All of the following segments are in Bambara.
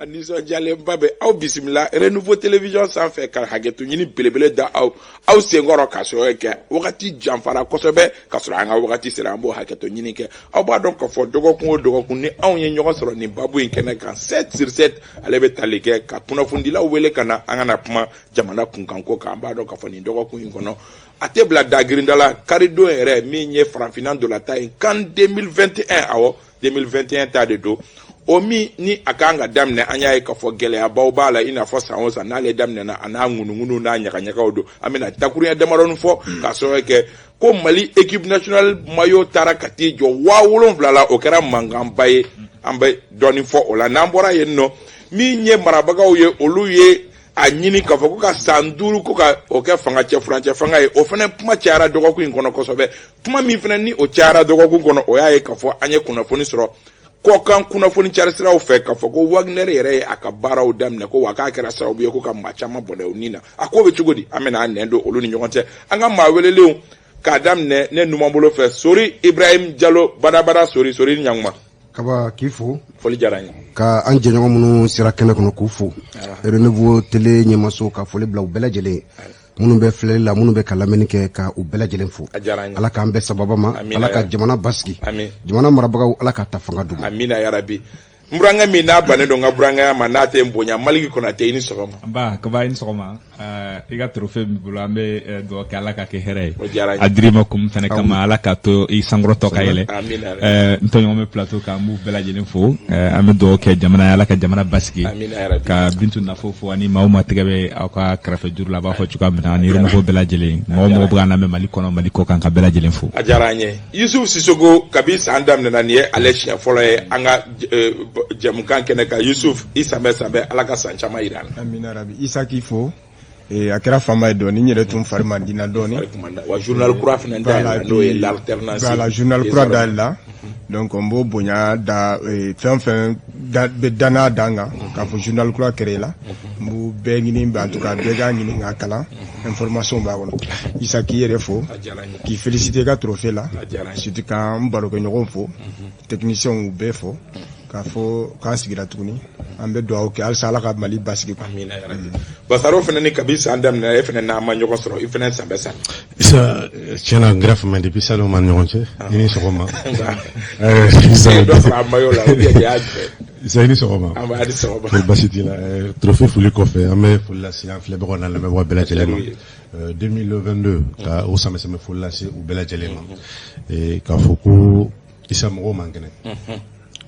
Anisɔndiyalen ba bɛ aw bisimila Renouveau Télévision sanfɛ ka hakɛto ɲini belebele da aw senkɔrɔ ka sɔrɔ kɛ wagati janfara kosɛbɛ ka sɔrɔ an ka wagati sera an b'o hakɛto ɲini kɛ aw b'a dɔn k'a fɔ dɔgɔkun o dɔgɔkun ni anw ye ɲɔgɔn sɔrɔ nin babu in kɛnɛ kan 7 sur 7 ale bɛ tali kɛ ka kunnafonidilaw wele ka na an kana kuma jamana kunkanko kan an b'a dɔn k'a fɔ nin dɔgɔkun in kɔnɔ a tɛ bila dagirinda la karidon yɛrɛ min ye farafinna ndolantan ye CAN 2021 awɔ 2021 ta de don o min ni a kan ka daminɛ an y'a ye k'a fɔ gɛlɛyabaw b'a la i n'a fɔ san o san n'ale daminɛna a n'a ŋunuŋunu n'a ɲagaɲagaw don an bɛna dakuruɲɛ damadɔni fɔ k'a sababu kɛ ko Mali équipe nationale maillot taara ka t'i jɔ 7000 la o kɛra mankanba ye an bɛ dɔɔni fɔ o la n'an bɔra yen nɔ min ye marabagaw ye olu ye a ɲini k'a fɔ ko ka san 5 ko ka o kɛ fanga cɛ furancɛ fanga ye o fana kuma cayara dɔgɔkun in kɔnɔ kosɛbɛ kuma min fana ni o cayara dɔgɔkun kɔnɔ o y'a ye k'a fɔ an ye kunnafoni sɔrɔ kɔkan kunnafoni carisiraw fɛ k'a fɔ ko Wagner yɛrɛ ye a ka baaraw daminɛ ko wa k'a kɛra sababu ye ko ka maa caman bɔnɛ o nin na a ko bɛ cogo di an bɛna nɛn don olu ni ɲɔgɔn cɛ an ka maa welelenw k'a daminɛ ne numan bolo fɛ Sori Ibrahim Diallo badabada Sori ni ɲankuma kaba k'i fo foli diyara n ye ka an jɛɲɔgɔn minnu sera kɛnɛ kɔnɔ k'u fo Renouveau Télé ɲɛmaso ka foli bila u bɛɛ lajɛlen minnu bɛ filɛli la minnu bɛ ka lamɛnni kɛ ka u bɛɛ lajɛlen fo ala k'an bɛɛ sababa ma ala ka jamana basigi jamana marabagaw ala ka ta fanga dugu amina yarabi Mburanŋɛ min n'a bannen don n ka burankɛya ma n'a tɛ n bonya Maliki Konate i ni sɔgɔma kaba i ni sɔgɔma i ka trophée min bolo an bɛ dugawu kɛ ala ka kɛ hɛrɛ ye a dir'i ma kun fɛnɛ kama ala ka to i sankɔrɔtɔ ka yɛlɛ n tɔɲɔgɔn bɛ plateau kan an b'u bɛɛ lajɛlen fo an bɛ dugawu kɛ jamana ye ala ka jamana basigi ka Bintu Nafo fo ani maa o maa tɛgɛ bɛ aw ka kɛrɛfɛ juru la a b'a fɔ cogoya min na ani Renouveau bɛɛ lajɛlen mɔgɔ o mɔgɔ bɛ k'an lamɛn Mali kɔnɔ Mali kɔ kan ka bɛɛ lajɛlen fo a diyara an ye Yusuf Sisoko kabi san daminɛna nin ye ale siɲɛ fɔlɔ ye an ka jamukan kɛnɛ kan Yusuf i sanbɛ ala ka san caman yira an na amina rabi Isa k'i fo a kɛra faama ye dɔɔni n yɛrɛ tun fari man di n na dɔɔni wa journal kura fana dayɛlɛ n'o ye l'alternance voilà journal kura dayɛlɛ la donc n b'o bonya da fɛn fɛn bɛ danaya dan kan k'a fɔ journal kura kɛra la n b'u bɛɛ ɲini en tout cas bɛɛ k'a ɲini k'a kalan information b'a kɔnɔ Isa k'i yɛrɛ fo k'i féliciter ka trophée la surtout k'an barokɛɲɔgɔnw fo techniciens u bɛɛ fo k'a fɔ k'an sigira tuguni an bɛ dugawu kɛ halisa ala ka Mali basigi amina yarabi Basaro fana ni kabi san daminɛ e fana n'an ma ɲɔgɔn sɔrɔ i fana sanbɛ san Isa tiɲɛna n kɛra fama depuis salon ma ɲɔgɔn cɛ i ni sɔgɔma Isa i ni sɔgɔma a ni sɔgɔma ko basi t'i la trophée foli kɔfɛ an bɛ foli lase an filɛbagaw n'a lamɛnbagaw bɛɛ lajɛlen ma 2022 ka o samɛsɛmɛ foli lase u bɛɛ lajɛlen ma k'a fɔ ko Isa mɔgɔw man kɛnɛ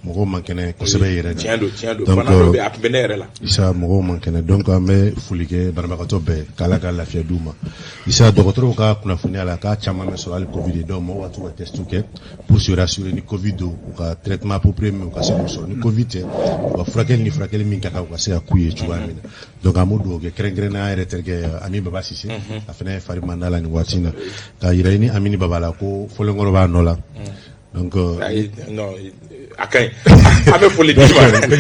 mɔgɔw man kɛnɛ kosɛbɛ yɛrɛ tiɲɛ don fana dɔ bɛ a tun bɛ ne yɛrɛ la Isa mɔgɔw man kɛnɛ donc an bɛ foli kɛ banabagatɔ bɛɛ k'ala ka lafiya d'u ma Isa dɔgɔtɔrɔw ka kunnafoniya la k'a caman bɛ sɔrɔ hali Covid ye donc mɔgɔw ka to ka test kɛ pour se rassurer ni Covid don u ka traitement approprié min u ka se k'o sɔrɔ ni Covid tɛ u ka furakɛli min ka kan u ka se ka k'u ye cogoya min na donc an b'o dugawu kɛ kɛrɛnkɛrɛnnenya an yɛrɛ terikɛ Ami Baba Sise a fana ye fari manda la nin waati in na k'a yira i ni Amini Baba la ko fɔlenkɔrɔ b'a nɔ la donc a ka ɲi an bɛ foli d'i ma an bɛ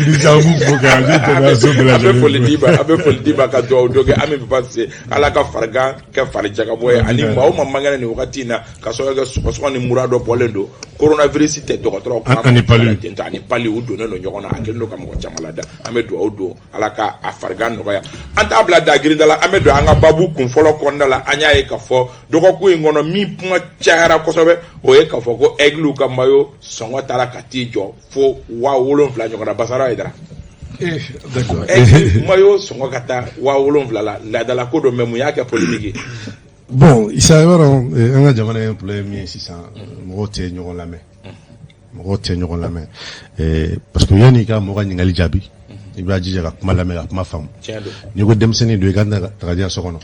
foli d'i ma ka dugawu dɔ kɛ Ami Baba Sise ala ka farigan kɛ farijagabɔ ye ani maa o maa man kɛnɛ nin wagati in na ka sɔrɔ kɛ sɔgɔsɔgɔ ni mura dɔ bɔlen don coronavirus tɛ dɔgɔtɔrɔw kuma ani pali u donnen don ɲɔgɔn na a kɛlen don ka mɔgɔ caman lada an bɛ dugawu don ala ka a farigan nɔgɔya an t'a bila dagirinda la an bɛ don an ka babu kun fɔlɔ kɔnɔna la an y'a ye k'a fɔ dɔgɔkun in kɔnɔ min kuma cayara kosɛbɛ o ye k'a fɔ ko Aigle ka maillot sɔngɔ taara ka t'i jɔ fo 7000 ɲɔgɔn na Basara ye dara maillot sɔngɔ ka taa 7000 la laadala ko dɔ mais mun y'a kɛ politique ye bon Isa i b'a dɔn an ka jamana ye problème min ye sisan mɔgɔw tɛ ɲɔgɔn lamɛn parce que yanni i ka mɔgɔ ka ɲininkali jaabi i b'a jija ka kuma lamɛn ka kuma faamu n'i ko denmisɛnnin don i ka taga diya so kɔnɔ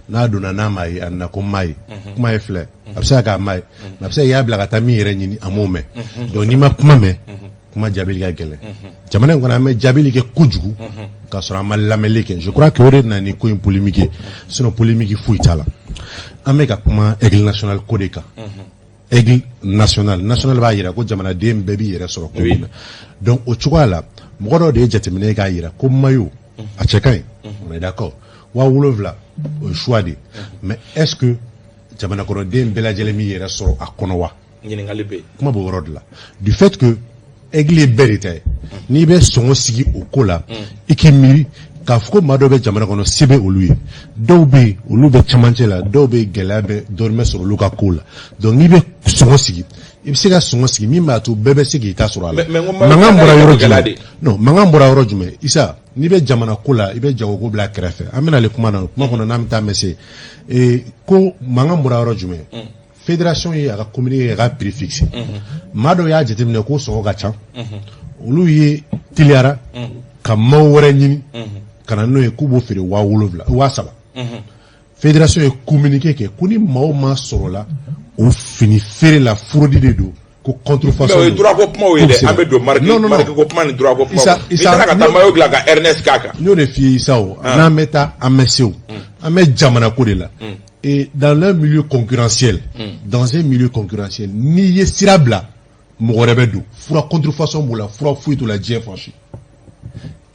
n'a donna n'a m'a ye a nana ko m'a ye kuma ye filɛ a bɛ se ka k'a m'a ye mais a bɛ se ka y'a bila ka taa min yɛrɛ ɲini a m'o mɛn donc n'i ma kuma mɛn kuma jaabili ka gɛlɛn jamana in kɔnɔ an bɛ jaabili kɛ kojugu k'a sɔrɔ an ma lamɛnli kɛ je crois que o de nana ni ko in polémique ye sinon polémique foyi t'a la an bɛ ka kuma Aigle national ko de kan Aigle national b'a jira ko jamanaden bɛɛ b'i yɛrɛ sɔrɔ ko min na donc o cogoya la mɔgɔ dɔ de ye jateminɛ k'a jira ko maillot a cɛ ka ɲi on est d'accord 7000 o ye choix de mais est-ce que jamana kɔnɔden bɛɛ lajɛlen b'i yɛrɛ sɔrɔ a kɔnɔ wa ɲininkali bɛ kuma b'o yɔrɔ de la du fait que aigle berite ni be songo sigi o ko la ikimiri k'a fɔ ko maa dɔ bɛ jamana kɔnɔ se bɛ olu ye dɔw bɛ yen olu bɛ cɛmancɛ la dɔw bɛ gɛlɛya bɛ dɔrɔmɛ sɔrɔ olu ka ko la donc n'i bɛ sɔngɔ sigi i bɛ se ka sɔngɔ sigi min b'a to bɛɛ bɛ se k'i ta sɔrɔ a la mankan bɔra yɔrɔ jumɛn non mankan bɔra yɔrɔ jumɛn Isa n'i bɛ jamana ko la i bɛ jagoko bila kɛrɛfɛ an bɛna ale kuma na kuma kɔnɔ n'an bɛ taa mɛ se ko mankan bɔra yɔrɔ jumɛn fédération ye a ka communiqué a ka prix fixe maa dɔw y'a jateminɛ ko sɔngɔ ka ca olu ye teliyara ka maaw wɛrɛ ɲini kana n'o ye k'u b'o feere 7,000 fédération ye communiqué kɛ ko ni maaw ma sɔrɔ la o fini feere la fraude de don ko contrefaçon mais droit ko kuma ye dɛ an bɛ don marque ko kuma ni droit ko kuma i sera ka taa maillot dilan ka Ernest Kaka n'o de f'i ye Isa o n'an bɛ taa an bɛ se o an bɛ jamana ko de la et dans un milieu concurrentiel n'i ye sira bila mɔgɔ wɛrɛ bɛ don fura contrefaçon b'o la fura foyi t'o la diɲɛ fan si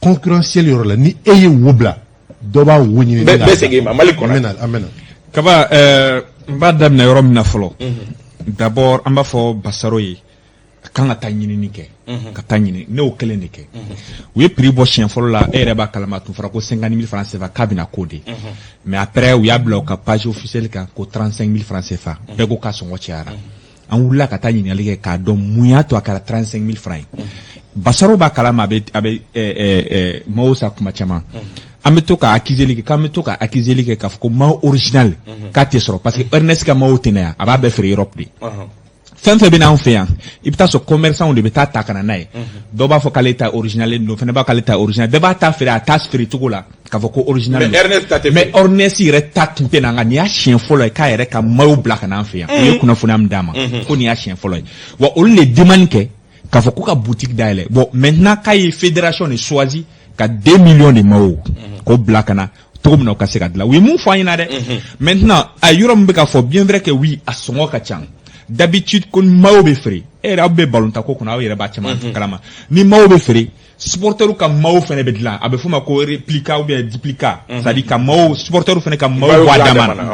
concurrentiel yɔrɔ la ni e ye wo bila dɔ b'a wo ɲini bɛɛ segin ma Mali kɔnɔ an bɛna kaba n b'a daminɛ yɔrɔ min na fɔlɔ d'abord an b'a fɔ Basaro ye a kan ka taa ɲinini kɛ ka taa ɲini ne y'o kelen de kɛ u ye prix bɔ siɲɛ fɔlɔ la e yɛrɛ b'a kalama tun fɔra ko 50,000 francs CFA k'a bɛna k'o de mais après u y'a bila u ka page officielle kan ko 35,000 francs CFA bɛɛ ko k'a sɔngɔ cayara an wulila ka taa ɲininkali kɛ k'a dɔn mun y'a to a kɛra 35,000 francs ye Basaro b'a kalama a bɛ maaw sa kuma caman an bɛ to ka accuseli kɛ k'an bɛ to ka accuseli kɛ k'a fɔ ko maaw original k'a tɛ sɔrɔ parce que Ernest ka maaw tɛ na yan a b'a bɛɛ feere Europe de fɛn fɛn bɛ n'anw fɛ yan i bɛ taa sɔrɔ commerçant de bɛ taa ka na n'a ye dɔw b'a fɔ k'ale ta original don fɛnɛ b'a k'ale ta original bɛɛ b'a ta feere a ta feere cogo la k'a fɔ ko original mais Ernest yɛrɛ ta tun tɛ na nka nin y'a siɲɛ fɔlɔ ye k'a yɛrɛ ka maaw bila ka n'an fɛ yan o ye kunnafoniya min d'a ma ko nin y'a siɲɛ fɔlɔ ye wa olu de demande kɛ k'a fɔ ko ka boutique dayɛlɛ bon maintenant k'a ye fédération de choisi ka 2 millions de maaw k'o bila ka na cogo min na o ka se ka dilan u ye mun fɔ an ɲɛna dɛ maintenant a yɔrɔ min bɛ ka fɔ bien vrai que oui a sɔngɔ ka ca d'habitude ko maaw bɛ feere e yɛrɛ aw bɛ balontan ko kɔnɔ aw yɛrɛ b'a caman kalama ni maaw bɛ feere supporteru ka maaw fɛnɛ bɛ dilan a bɛ f'o ma ko réplica ou bien duplica c'est à dire ka maaw supporteru fɛnɛ ka maaw bɔ a dama na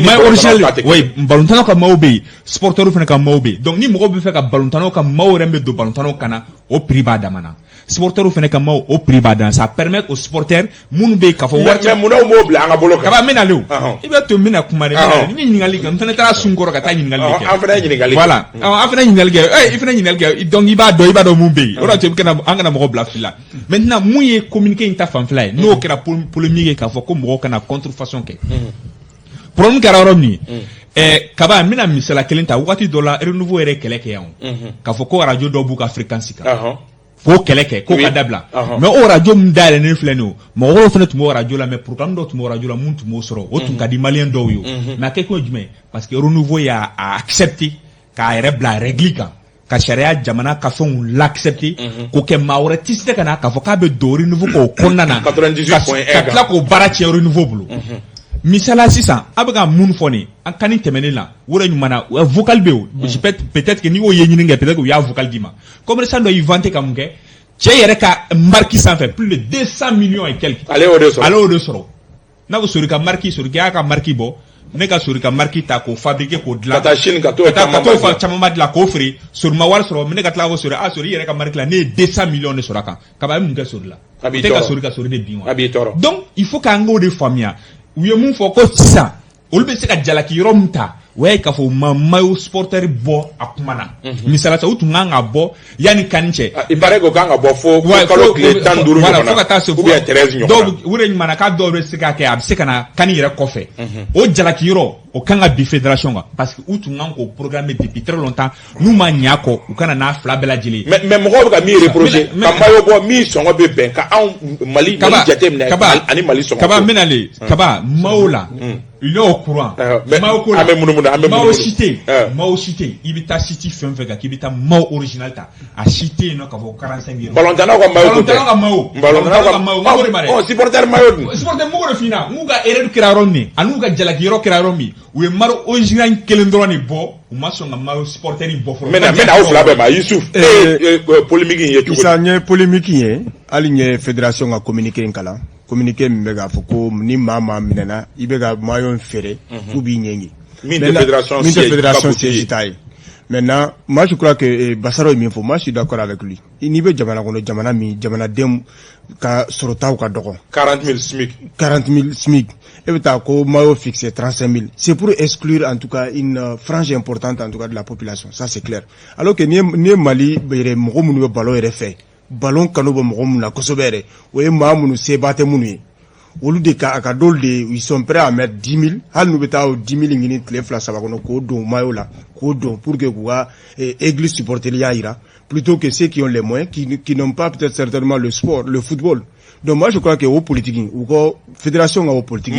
maaw original oui balontannaw ka maaw bɛ yen supporteru fɛnɛ ka maaw bɛ yen donc ni mɔgɔ bɛ fɛ ka balontannaw ka maaw yɛrɛ bɛ don balontannaw kana o prix b'a dama na supporteru fɛnɛ ka maaw o prix b'a dan ça permet aux supporters minnu bɛ yen k'a fɔ wari mais munna u m'o bila an ka bolo kan kaba mena lew i bɛ to mina kuma de ni ɲininkali kɛ n fɛnɛ taara sun kɔrɔ ka taa ɲininkali kɛ an fɛnɛ ɲininkali voilà an fɛnɛ ɲininkali kɛ i fɛnɛ ɲininkali kɛ donc i b'a dɔn mun bɛ yen o de to an kana mɔgɔ bila fili la maintenant mun ye communiqué in ta fanfɛla ye n'o kɛra polémique ye k'a fɔ ko mɔgɔw kana contrefaçon kɛ problème kɛra yɔrɔ min ye kaba n bɛna misala kelen ta wagati dɔ la renouveau yɛrɛ kɛlɛ kɛ yan k'a fɔ ko radio dɔw b'u ka fréquence kan k'o kɛlɛ kɛ k'o ka dabila mais o radio min dayɛlɛnen filɛ nin ye mɔgɔ dɔw fɛnɛ tun b'o radio la mais programme dɔw tun b'o radio la mun tun b'o sɔrɔ o tun ka di maliyɛn dɔw ye mais a kɛ kun ye jumɛn parce que renouveau y'a accepté k'a yɛrɛ bila règle kan ka sariya jamana ka fɛnw l'accepté k'o kɛ maa wɛrɛ tɛ se ka na k'a fɔ k'a bɛ don renouveau k'o kɔnɔna na ka tila k'o baara tiɲɛ renouveau bolo misala sisan a bɛ ka mun fɔ nin an kan ni tɛmɛnen la wɛrɛ ɲuman na vocal bɛ yen peut-être que n'i y'o ye ɲini kɛ peut-être u y'a vocal d'i ma commerçant dɔ y'i vanté ka mun kɛ cɛ yɛrɛ ka marque sanfɛ plus de 200 millions et quelques ale y'o de sɔrɔ n'a ko sori ka marque y'a ka marque bɔ ne ka sori ka marque ta k'o fabriquer k'o dilan ka taa Chine ka t'o caman dilan k'o feere sori ma wari sɔrɔ mais ne ka tila k'o sori sori yɛrɛ ka marque la ne ye 200 millions de sɔrɔ a kan kaba ye mun kɛ sori la tɛ ka sori de bin wa donc il faut k'an k'o de faamuya u ye mun fɔ ko sisan olu bɛ se ka jalaki yɔrɔ min ta o y'a ye k'a fɔ maillot supporter bɔ a kuma na misala sa u tun kan ka bɔ yanni kani cɛ il paraît que kan ka bɔ fo kalo tile 15 ɲɔgɔn fo ka taa se ou bien 13 ɲɔgɔn dɔw o de ɲuman na k'a dɔw bɛ se ka kɛ a bɛ se ka na kani yɛrɛ kɔfɛ o jalaki yɔrɔ o kan ka bi fédération kan parce que u tun kan k'o programmer depuis très longtemps n'u ma ɲɛ kɔ u kana n'a fila bɛɛ lajɛlen mais mɔgɔw bɛ ka min reprocher ka maillot bɔ min sɔngɔ bɛ bɛn ka anw Mali jate minɛ ani Mali sɔngɔ kaba n bɛna le kaba maaw la il est au courant maaw cité i bɛ taa cité fɛn fɛn kan k'i bɛ taa maaw original ta a cité yen nɔ k'a fɔ 45 euros balontannaw ka maaw supporter maillot dun supporter mɔgɔ de finna n'u ka erreur kɛra yɔrɔ min ani n'u ka jalaki yɔrɔ kɛra yɔrɔ min u ye maaw original kelen dɔrɔn de bɔ u ma sɔn ka maaw supporter in bɔ fɔlɔ n bɛna aw fila bɛɛ ma Yusuf polémique in ye cogo di Isa n ye polémique in ye hali n ye fédération ka communiqué in kalan communiqué min bɛ k'a fɔ ko ni maa minɛna i bɛ ka maillot feere k'u b'i ɲɛɲi min tɛ fédération siège ta ye Maintenant, moi je crois que Bassaro est faux. Moi je suis d'accord avec lui. Il n'y veut jamana dem ka sorota ka dogo. 40 000 SMIC. 40 000 SMIC. Et beta ko mayo fixé 35 000. C'est pour exclure en tout cas une frange importante en tout cas de la population. Ça c'est clair. Alors que ni Mali bere mogo munu ballon est fait. Ballon kano bo mogo munu la kosobere. Oye ma munu se bate munu. Olu de ka akadol de ils sont prêts à mettre 10 000 hal nu beta 10 000 ngini tle fla sabakono ko don mayo la ko don pour que quoi église supporter ira plutôt que ceux qui ont les moyens qui n'ont pas peut-être certainement le sport le football. Donc moi je crois que au politique ou ko fédération au politique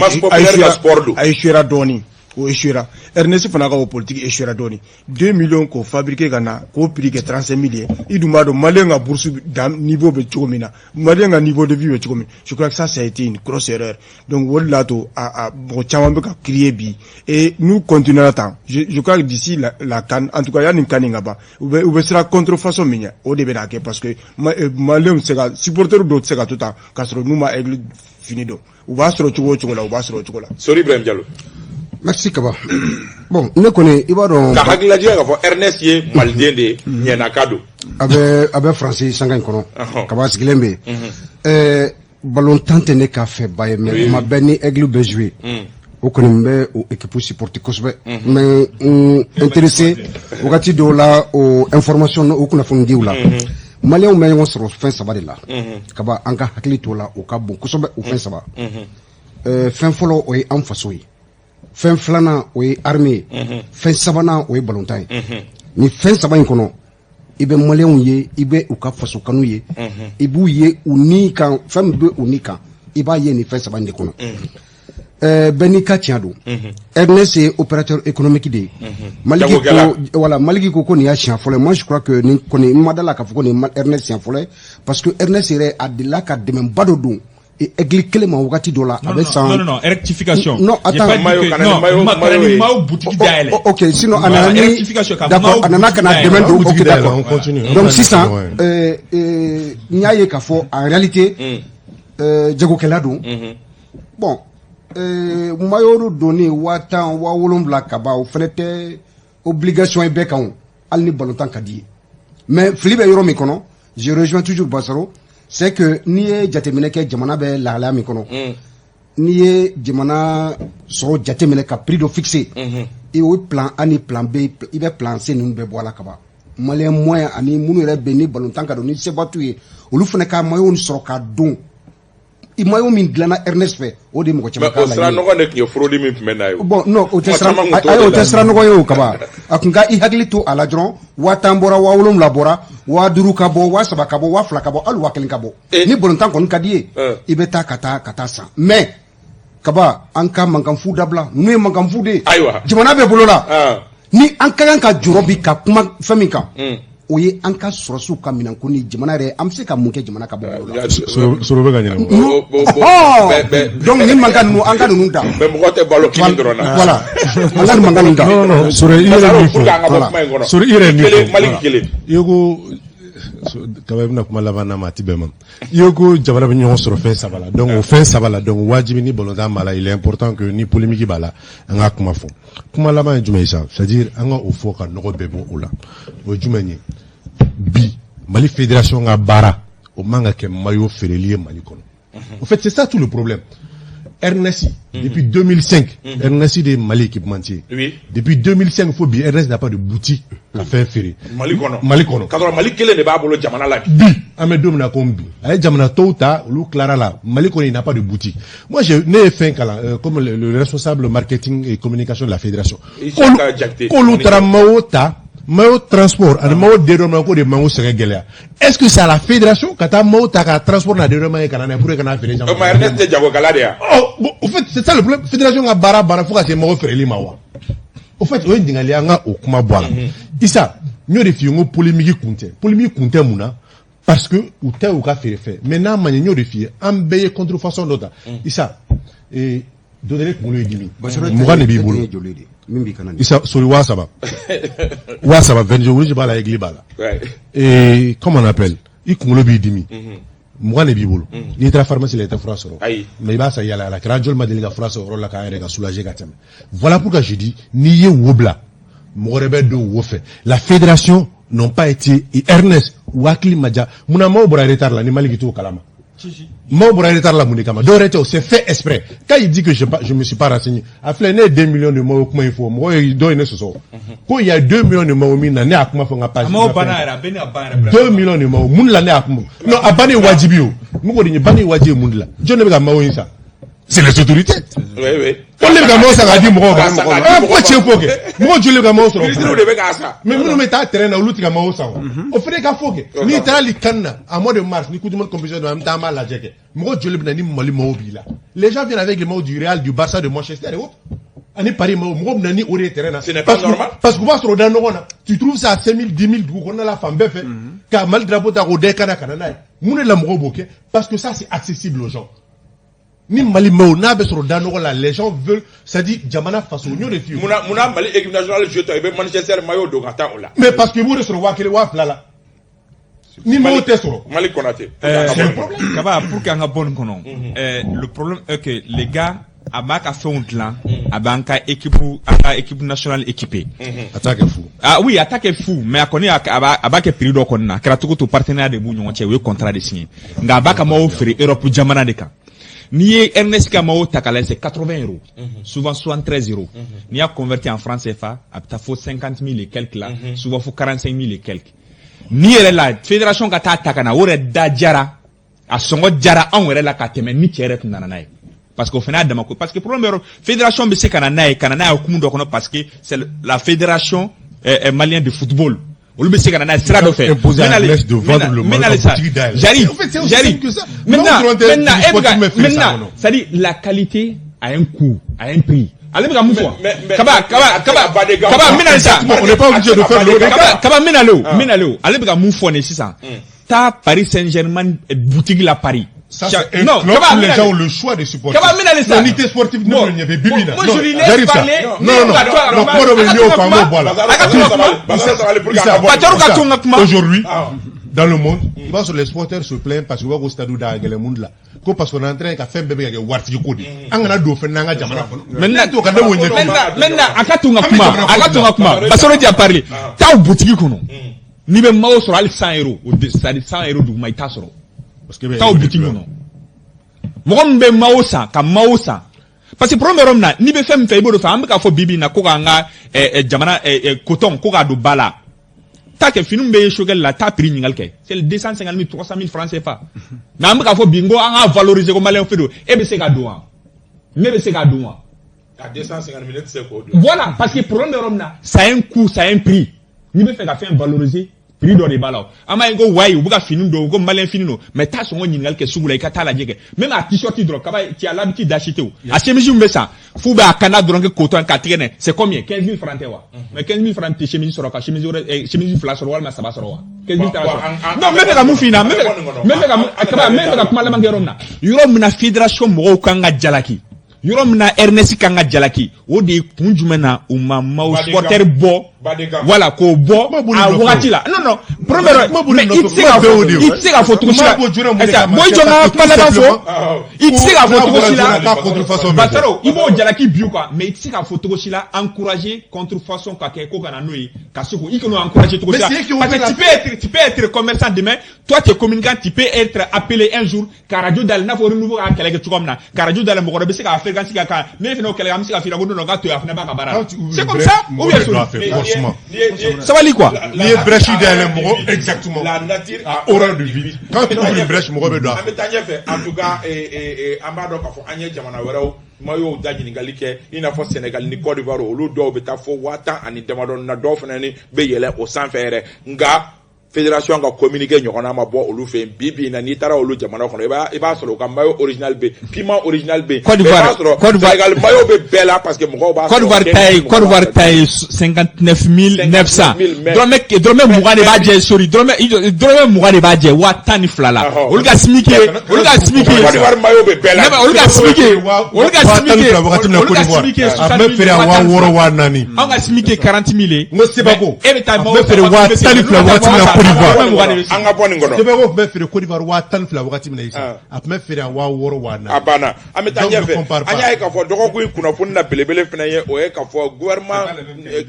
aïchera doni ou échouera. Ernest Fanaga au politique échouera doni. 2 millions qu'on fabriqué Ghana, qu'on prix que 35 millions. Il nous m'a demandé un bourse d'un niveau de Tchomina. Malien un niveau de vie de Tchomina. Je crois que ça a été une grosse erreur. Donc, voilà, à Bochamambeka crier bi. Et nous continuons à temps. Je crois que d'ici la canne, en tout cas, il y a une canne là-bas. Ou sera contrefaçon migne. Au début d'ake, parce que, Malien, c'est supporter d'autres, c'est tout à, car nous m'a aigle fini donc. Ou va se retrouver au chocolat, ou va se retrouver là. Sorry, Ibrahim Diallo. Merci Kaba. Bon, ne connaît pas donc. Ka hakila dia ka fo Ernest ye Maldien de nyana kado. Abe français sanga kono. Kaba sigilembe. Ballon tante ne ka fait baye mais ma benni aigle be jouer. O koni mbe o équipe supporter kosbe. Mais intéressé wakati do la o information o kuna fondi wala. Malien o meyon soro fin sabade la. Kaba anka hakili to la o ka bon kosbe o fin saba. Fin folo o e am fasoyi. Fin flana o ye armée fin sabana o ye ballontan ni fin saba in kono ibe malien ye ibe u ka faso kanu ye ibu ye unika fam be unika iba ye ni fin saba de kono benika tiado Ernest est opérateur économique de maliki ko voilà maliki ko ni ya chien folé moi je crois que ni koni madala ka foko ni Ernest chien folé parce que Ernest est à de la ka de même badodou et église clément wakati dola avec ça non rectification non attends mayo boutique d'aile ok sinon anani d'accord anana kana demande ok d'accord on continue donc si ça nyaye ka fo en réalité jago kelado bon mayo donné watan wa wolombla kaba o frete obligation e bekan alni balotan kadi mais flibe yoro mi kono je rejoins toujours Bassaro. C'est que ni jatemine ke jamana be la mi kono ni jamana so jatemine ka prix do fixé et au plan ani plan B il be plan C nous be bola kaba malien moyen ani munu re be ni ballon tanka do ni se batuye olu fene ka mayo ni soro ka don i mayo min glana Ernest fe o de mo chama kala sra no ko nek yo frodi mi menayo bon non o tesra ayo tesra no yo kaba akunga I hagli to ala dron wa tambora wa wolum labora wa duru kabo wa saba kabo wa fla kabo alu wa kelin kabo ni bolontan kon kadie ibeta kata sa mais kaba anka mangam fu dabla nu mangam fu de jimana be bolola ni anka yanka jorobi ka kuma famika o ye anka sorosu ka minan ko ni jamana re am se ka munke jamana ka bolola soro be ganyana donc ni mangan nu anka nu da be mo gote balo kini drona voilà anka mangan da non soro ire ni maliki kele yego kaba bina kuma labana ma tibema yego jamana be nyon soro fin sabala donc au fin sabala donc wajibi ni bolonda mala il est important que ni polémique bala nga kuma fo kuma lama jumeisa c'est-à-dire anga au fo ka nogo bebo ola o jumenye bi Mali fédération nga bara o manga ke mayo ferelier Mali kono en fait c'est ça tout le problème. Ernest, depuis 2005, Ernest de Mali équipementier. Oui. Depuis 2005, faut bien, Ernest n'a pas de boutique à faire ferrer. Mali kono. Quand Mali kele ne ba bolo jamana la. Bi, amedom na kombi. Ay jamana touta, lu clara la. Mali kono n'a pas de boutique. Moi j'ai né fin kala comme le responsable marketing et communication de la fédération. Kolu tramauta Mao transport, and Mao dédommage de Mao Seregelia. Est-ce que c'est à la fédération quand Mao Taka transport na dédommage canana pour qu'on a fait les gens? Oh, au fait, c'est ça le problème. Fédération a bara faut que c'est Mao Fereli Mawa. Au fait, on dit nga au kuma boala. Issa, nous défions polémique kunte muna parce que ou te ou ka fait. Maintenant, nous défions ambeye contrefaçon d'autre. Issa, et donner pour lui dimi. Moura ne bibolo. Issa sur le WhatsApp 20 jours je bala église bala et comment on appelle il kungolo bi dimi moi ne bibolo ni tra pharmacie les France mais ba ça y a la radio le madeli ga France la ka soulager gatem voilà pourquoi je dis ni ye wobla La fédération n'ont pas été, Ernest, Wakli Madja, Mounama Bora retard là, ni Malikito Kalama. Moi, Bora retard là, Mounikama. Doreto, c'est fait exprès. Quand il dit que je me suis pas renseigné, a flâné 2 millions de mots, comment il faut, moi, il doit y ce soir. Quand il y a 2 millions de mots, il n'a pas fait un page. 2 millions de mots, moun l'année à moi. Non, à Bani Wajibio. Moi, il n'y a pas de Wajibio, moun là. Je ne vais pas m'envoyer ça. C'est les autorités. Oui, oui. On les gars, ça va dire, moi, pourquoi tu es foqué? Moi, je les gars, moi, mais nous, mettons à terrain, l'autre gars, moi, ça. On fait des gars foqués. Ni t'as les cannes, à mois de mars, ni coup de monde compétition de même temps, mal la jacket. Moi, je les gars, ni mali mobile. Les gens viennent avec les mots du Real, du Barça, de Manchester et autres. On est pareil, moi, nani, au terrain. Ce n'est pas normal. Parce que, sur le tu trouves ça à 5 000, 10 000, on a la femme, bête, car mal drapeau t'as rodé, canana, moun est la moroboké, parce que ça, c'est accessible aux gens. Ni Mali Mauna besoro dano la les gens veulent ça dit Jamana façon nous refuse Mouna Mali équipe nationale je t'ai Manchester maillot de gata là mais parce que vous resoro wa kele wa là ni mo tesoro Mali Konaté c'est le problème kaba pour qu'un bon konon le problème est que les gars abaka fond là abanka équipe nationale équipée attaque fou oui attaque fou mais akoni abaka période okonna kratuko to partenaire de bunyo che we contrat de signé nga abaka mo offrir Europe Jamana de ka ni Ernest Kamao Takala, c'est 80 €. Souvent 73 €. Ni a converti en francs CFA, il faut 50 000 et quelques là. Souvent faut 45 000 et quelques. Ni elle la fédération kata takana, ore da jara, a songo jara, on ore la kateme, ni tiere tunananaye. Parce qu'au final, parce que problème, fédération bese kananaye, kananaye okumundo kono parce que c'est la fédération malienne de football. J'arrive. Maintenant, ça dit la qualité a un coût, a un prix. Allez, Kaba, on n'est pas obligé de faire le Kaba, Menalo, allez, Moufone, c'est ça. Ta Paris Saint-Germain boutique la Paris. Ça, c'est un club où les gens ont le choix de supporter. L'unité sportive, non, il y avait Bibina. Moi, je lui laisse parler. Aujourd'hui, dans le monde, il va sur les supporters se plaignent parce que au stade dans le monde là. Parce qu'on est en train de faire bébé avec Warti Kodi. Angana do fenanga jamana. Maintenant, akatunga kuma. Basoro dia parler. Ta boutique kono. Ni be mawo sur al 100 €, c'est-à-dire 100 € du maïta soro. Parce que ta boutique non. Mo be mawo sa ka mawo sa. Parce que premier homme na ni be fem fe ibo do fa ambika fo bibi na ko nga jamana coton ko ga do bala. Ta ke finum be shogel la ta prix ningal ke. C'est le 250 000 300 000 francs CFA. Na ambika fo bingo anga valoriser ko malin fedo e be se ga do an. Me be se ga do an. À 250 000 c'est quoi? Voilà, parce que premier homme na ça a un coût, ça a un prix. Ni be fait ka faire valoriser prix do de bala. Ama ngo wai ubuka finu do go malin finu mais ta so nyingal ke sugula ka ta la jege. Même à t-shirt hydro kaba tu as l'habitude d'acheter ou. A chemise mbe ça. Fuba kana dronke coton ka tigene. C'est combien? 15 000 francs tewa. Mais 15 000 francs te chemise soro ka chemise flash soro ma saba soro wa. 15 000 francs. Non, même ka mu fina, même ka kuma la mangerona. Yoro mna fédération mo kanga jalaki. Yoro mna Ernest kanga jalaki. O de kunjumena uma mau supporter bo. Voilà, ko bo a wakati la. Non, premier mais il tse ga photo sila. Boy jonga pala ba fo. Il tse ga photo sila contrefaçon. Bataro, il bo jalaki bio quoi, mais il tse ga photo sila encourager contrefaçon ka ke ko kana noi. Kasuko, il kono encourager to sila. Parce que tu peux être commerçant demain, toi tu es communicant, tu peux être appelé un jour car radio dal na fo renouveau a kele ke tu comme na. Car radio dal mo ko be se ka faire gansi ka mais fino kele am se ka fira go no ga to ya fina ba ka bara. C'est comme ça ou bien ça va lire quoi? Les brèches derrière le mot, exactement. La nature a horreur de vie. Quand tu ouvres une brèche, mon robe doit. En tout cas, ambado kafo anye jamana wero mayo dajini galike ina fo Sénégal ni Côte d'Ivoire olu do beta fo wata ani demadon na do fenani be yele o sanfere nga fédération ga communiquer ñokona ma bo olu fe bibi na ni tara olu jamana kono iba solo ka mayo original be piment original be Côte d'Ivoire Sénégal mayo be bela parce que mo ba Côte d'Ivoire taille 59 900 drome mugane ba je sori drome mugane ba je watani flala olu ga smike Côte d'Ivoire mayo be bela olu ga smike après faire wa woro wa nani on ga smike 40 000 ngo sebako et ta mo faire wa tani flala d'Ivoire anga boni ngodo debe ko be fere Côte d'Ivoire wa tan fila wakati mina isa a me fere wa woro wa na abana ameta nyefe anya e ka fo dogo ko kuna funna belebele fina ye o e ka fo gouvernement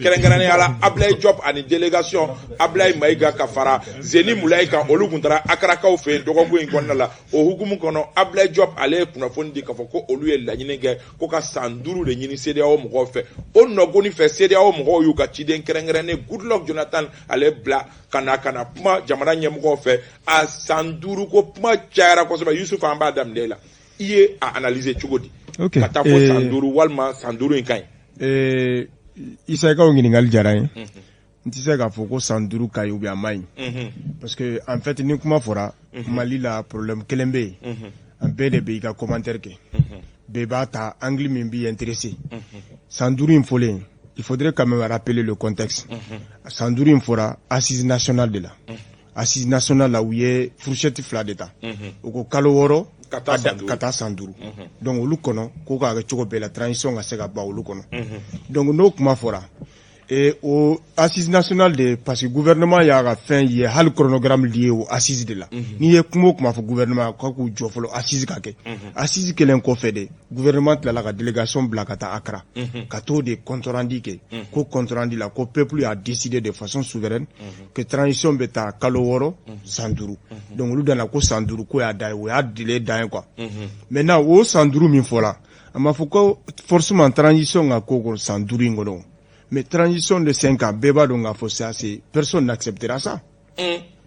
kerengerani ala Ablaye Diop ani délégation Ablaye Maïga Kafara Zeni Moulaika oluguntara akarakaw fe dogo ko ngonna la o hukumu kono Ablaye Diop ale kuna fondi ka fo ko olu ye lanyine ge ko ka sanduru de nyini CEDEAO mo fe on no goni fe CEDEAO mo yu ka tiden kerengerani Goodluck Jonathan ale bla kana puma jamana nyemgo fe a sanduru ko puma jara ko so Yusuf Amba Damdela iye a analyser chugodi kata fo sanduru walma sanduru inkai isa ka ngini ngal jarain ntise ka fo ko sanduru kai ou bien mai parce que en fait ni kuma fora Mali la problème kelembe en BDB ka commentaire ke bebata angli min bi intéressé sanduru infole il faudrait quand même rappeler le contexte sanduru infora assise nationale de la assise nationale là où il y a fourchette fla d'état au kalo woro kata sanduru donc olu kono ko ka chogo be la transition ga se ga ba olu kono donc no kuma fora et au assise nationale de parce que gouvernement ya ga fin y a hal chronogramme lié au assise de la ni ye kuma fo gouvernement ko ku jofolo assise ka ke assise ke len ko fede gouvernement la ga délégation blakata Accra kato de compte rendu ke ko compte rendu la ko peuple a décidé de façon souveraine que transition beta kaloworo sanduru donc lu dana ko sanduru ko ya dai o ya délai dai quoi maintenant o sanduru min fola ama fo ko forcément transition ga ko sanduru ngolo. Mais transition de 5 ans, Beba Donga Fossa, personne n'acceptera ça.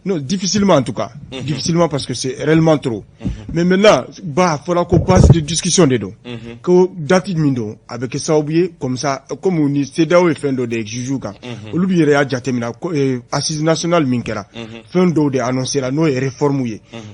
Non, difficilement en tout cas. Difficilement parce que c'est réellement trop. Mais maintenant, il faudra qu'on passe de discussion dedans. Que date mindo, avec ça oublié, comme ça, comme on dit, c'est d'où fin de Jujuka. L'oublié à Jatemina, assise nationale Minkera. Fin de annoncer la nouvelle réforme.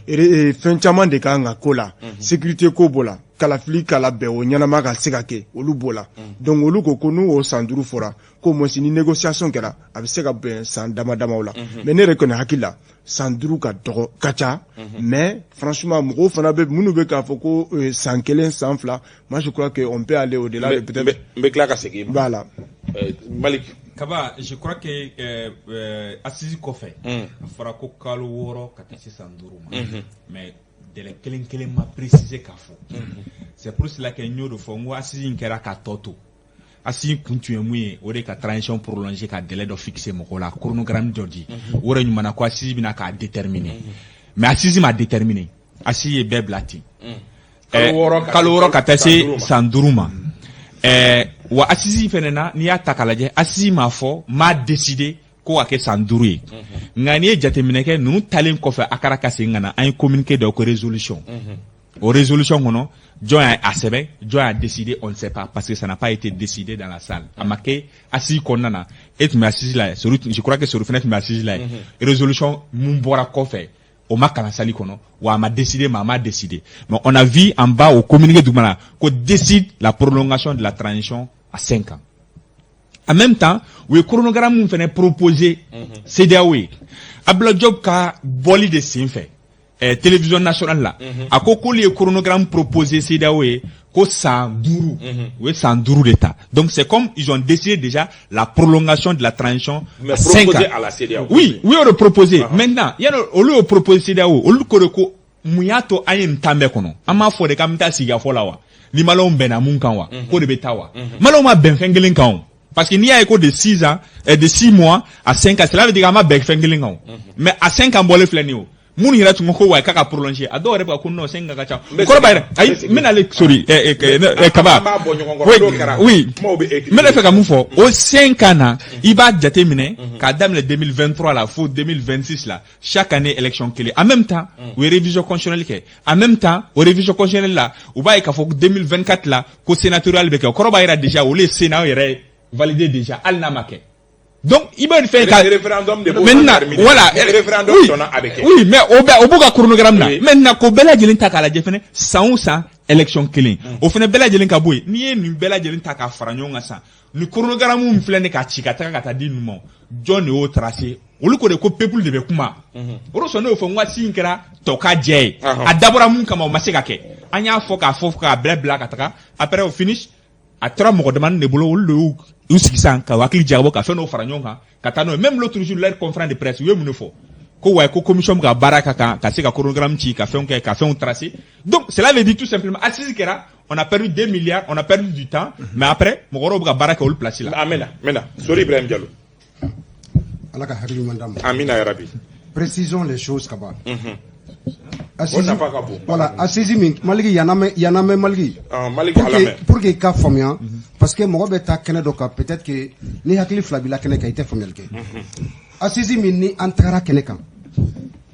Et fin chaman de Kanga Kola. Sécurité Kobola. Kalafili kalabe o nyanama ka segake olu bola donc olu ko ko nu o sanduru fora ko mo sini négociation kera abi sega ben san dama la mais ne reconnaît hakila sanduru ka dogo kacha mais franchement mo fana be munu be ka foko san kelen san fla moi je crois que on peut aller au-delà de peut-être mais clair segi voilà Malik Kaba, je crois que assisi kofe fora ko kalo woro katasi sanduru mais de la kelen m'a précisé k'a fɔ c'est pour cela que nous de fɔ ngo assise in kɛra ka tɔ to assise kun tun ye mun ye o de ka transition prolonger ka délai dɔ fixer mɔgɔ la chronogramme dɔ di o de ɲuman na ko assise bɛna k'a déterminer mais assise m'a déterminer assise ye bɛɛ bila ten kalo wɔɔrɔ ka taa se san 5 ma wa assise fɛnɛ na n'i y'a ta k'a lajɛ assise m'a fɔ m'a décider ko ka kɛ san 5 ye nka n'i ye jateminɛ kɛ ninnu talen kɔfɛ a kɛra ka segin ka na an ye communiqué dɔ ko résolution o résolution kɔnɔ jɔn y'a sɛbɛn jɔn y'a décidé on ne sait pas parce que ça n'a pas été décidé dans la salle a ma kɛ assise kɔnɔna na e tun bɛ assise la je crois que Soru fana tun bɛ assise la résolution mun bɔra kɔfɛ o ma kalan salle kɔnɔ wa a ma décidé mais a ma décidé mais on a vu en bas au communiqué duguma ko décide la prolongation de la transition à 5 ans. En même temps, le chronogramme nous fait proposer CEDEAO. Ablaye Diop ka boli de sinfait. Télévision nationale là. A koko le chronogramme proposé CEDEAO ko sanduru. Oui, sanduru d'état. Donc c'est comme ils ont décidé déjà la prolongation de la transition à 5 ans. À la CEDEAO. Oui, on a proposé. Maintenant, il y a le proposé CEDEAO. On le ko muyato ayen tambe kono. Ama fo de kamita siga fo lawa. Ni malo mbena munkanwa. Ko de betawa. Malo ma ben fengelen kan. Parce qu'il n'y a écho de 6 ans, de 6 mois à 5 ans. Cela veut dire que je vais mais à 5 ans, je vais faire mun yira tungo ko way kaka prolonger ado re ba kunno senga ka cha ko bayra ay mena le sorry kaba oui mena fe ka mu fo o 5 ans iba jatemine ka dam le 2023 la faut 2026 là chaque année élection clé en même temps oui révision constitutionnelle ke en même temps au révision constitutionnelle là ou ba ka faut 2024 là ko sénatorial be ko bayra déjà ou le sénat yere validé déjà al namake. Donc, il va faire un référendum de maintenant, voilà. Référendum oui, mais au bout chronogramme là. Maintenant, ko bela jelen ta kala jefene 100 ou 100 élection clean. Au fene bela jelen ka boy, ni bela jelen ta ka faranyo ngasa. Ni chronogramme mu flene ka chikata ka ta di numo. John o tracé. Olu ko de ko peuple de be kuma. Oro so no fo ngwa sinkera to ka je. Adabora mun kama o maseka ke. Anya fo ka bla bla ka taka. Après au finish a trois mots demande de boulot ou ce qui s'en ka wakili jabo ka fait nos faranyon ka katano même l'autre jour leur conférence de presse yo mun fo ko commission ka baraka ka se ka chronogramme ci ka fait tracé. Donc cela veut dire tout simplement assise kera on a perdu 2 milliards, on a perdu du temps, mais après mo goro ka baraka ol place là. Amena Sori Ibrahim Diallo. Allah ka hakili mandam. Amina ya Rabbi. Précisons les choses kaba. Voilà, assisi min maligi yaname maligi. Maligi alame. Pour que ka famia parce que mo be ta kene doka peut-être que ni hakili flabila kene ka ite famel ke. Assisi min ni antara kene kan.